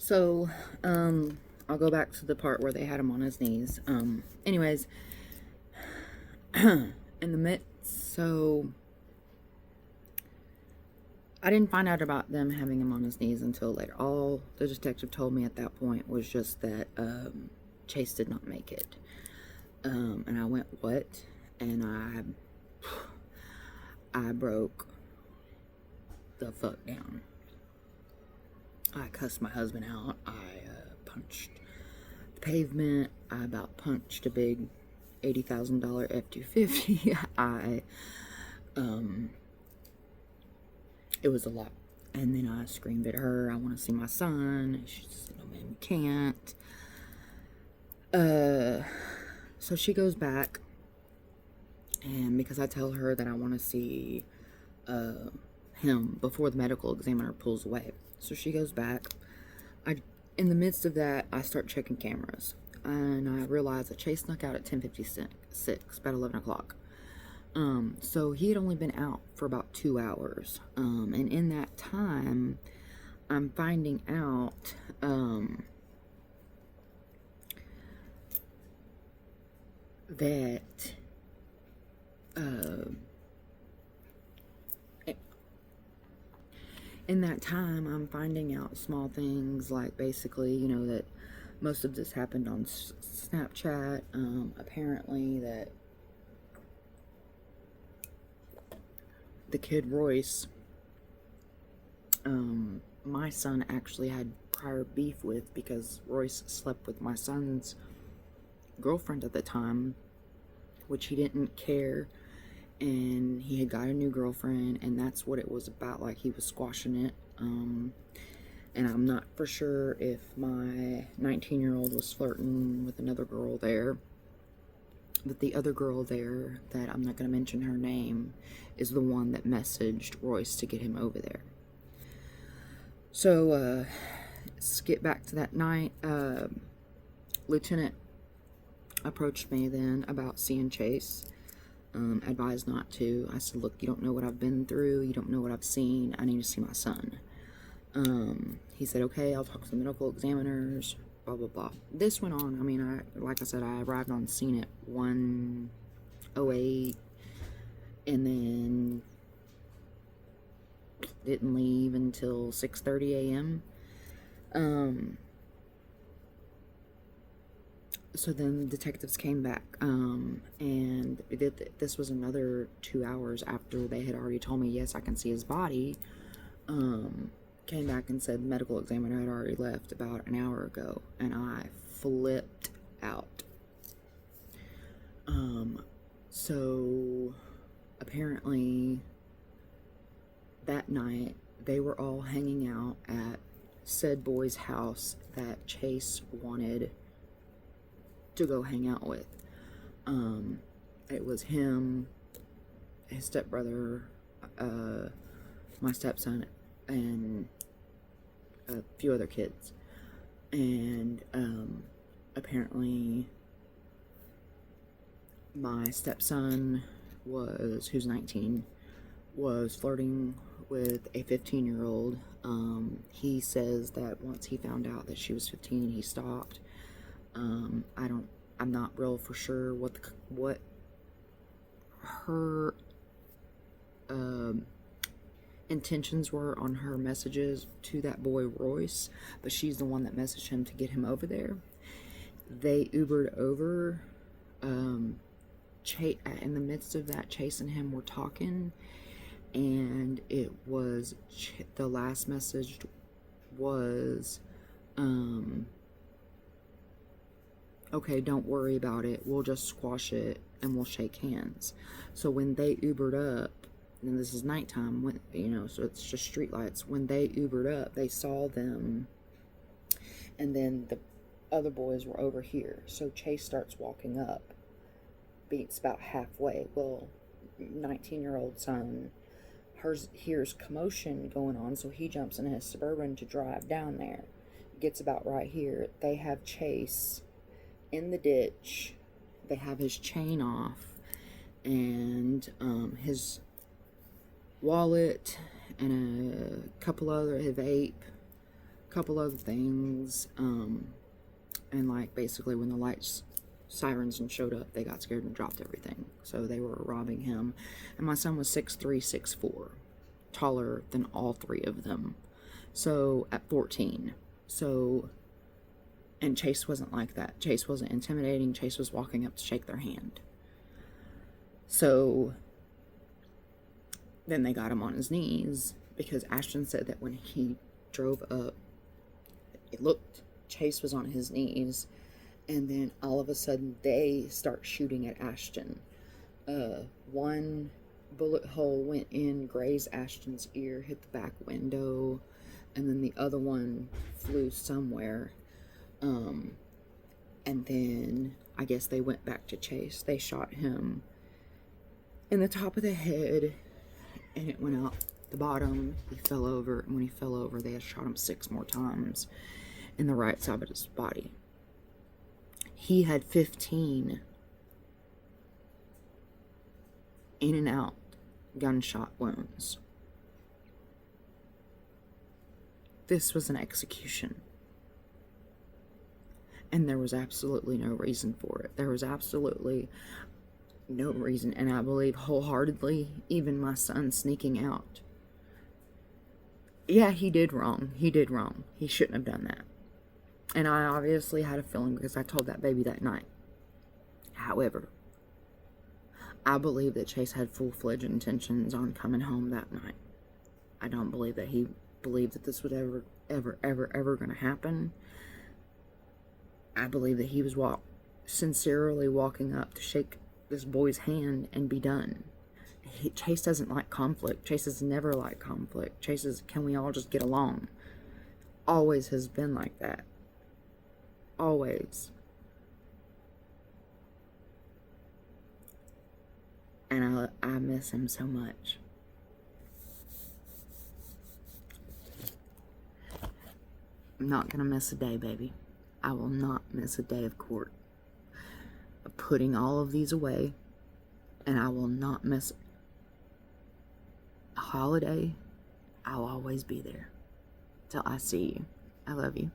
So, I'll go back to the part where they had him on his knees. Anyways, in the midst, so I didn't find out about them having him on his knees until later. All the detective told me at that point was just that Chase did not make it. And I went, what? And I broke the fuck down. I cussed my husband out. I punched the pavement. I about punched a big $80,000 F-250. It was a lot. And then I screamed at her, I want to see my son. She said, no, ma'am, you can't. So she goes back, and because I tell her that I want to see him before the medical examiner pulls away. So she goes back. In the midst of that, I start checking cameras, and I realize that Chase snuck out at 10:56, about 11 o'clock. So he had only been out for about 2 hours. And in that time, I'm finding out, that, in that time, I'm finding out small things like basically, that most of this happened on Snapchat. Apparently that the kid Royce, my son actually had prior beef with, because Royce slept with my son's girlfriend at the time, which he didn't care, and he had got a new girlfriend, and that's what it was about. Like, he was squashing it. And I'm not for sure if my 19-year-old was flirting with another girl there, but the other girl there, that I'm not going to mention her name, is the one that messaged Royce to get him over there. So, skip back to that night. Lieutenant approached me then about seeing Chase. Advised not to. I said, look, you don't know what I've been through. You don't know what I've seen. I need to see my son. He said, okay, I'll talk to the medical examiners, blah, blah, blah. This went on. I mean, like I said, I arrived on scene at 1:08, and then didn't leave until 6:30 a.m. So then the detectives came back, and this was another 2 hours after they had already told me, yes, I can see his body. Came back and said the medical examiner had already left about an hour ago, and I flipped out. So apparently that night they were all hanging out at said boy's house that Chase wanted to go hang out with. It was him, his stepbrother, my stepson, and a few other kids. And apparently my stepson who's 19, was flirting with a 15-year-old. He says that once he found out that she was 15, he stopped. I'm not real for sure what her intentions were on her messages to that boy Royce, but she's the one that messaged him to get him over there. They Ubered over. In the midst of that, Chase and him were talking, and it was the last message was, okay, don't worry about it, we'll just squash it and we'll shake hands. So when they Ubered up, and this is nighttime, so it's just street lights. When they Ubered up, they saw them, and then the other boys were over here. So Chase starts walking up, beats about halfway. Well, 19-year-old son hears commotion going on, so he jumps in his Suburban to drive down there. Gets about right here. They have Chase in the ditch. They have his chain off, and his wallet, and a couple other, his vape, couple other things. And like basically when the lights sirens and showed up, they got scared and dropped everything. So they were robbing him. And my son was 6'3", 6'4", taller than all three of them. So at 14. So, and Chase wasn't like that. Chase wasn't intimidating. Chase was walking up to shake their hand. So then they got him on his knees because Ashton said that when he drove up, it looked, Chase was on his knees, and then all of a sudden they start shooting at Ashton. One bullet hole went in, grazed Ashton's ear, hit the back window, and then the other one flew somewhere. And then I guess they went back to Chase. They shot him in the top of the head, and it went out the bottom. He fell over, and when he fell over, they had shot him 6 more times in the right side of his body. He had 15 in and out gunshot wounds. This was an execution. And there was absolutely no reason for it. There was absolutely no reason. And I believe wholeheartedly, even my son sneaking out. Yeah, he did wrong. He did wrong. He shouldn't have done that. And I obviously had a feeling because I told that baby that night. However, I believe that Chase had full-fledged intentions on coming home that night. I don't believe that he believed that this was ever going to happen. I believe that he was sincerely walking up to shake this boy's hand and be done. Chase doesn't like conflict. Chase has never liked conflict. Chase is, can we all just get along? Always has been like that. Always. And I miss him so much. I'm not gonna miss a day, baby. I will not miss a day of court. Of putting all of these away. And I will not miss a holiday. I'll always be there till I see you. I love you.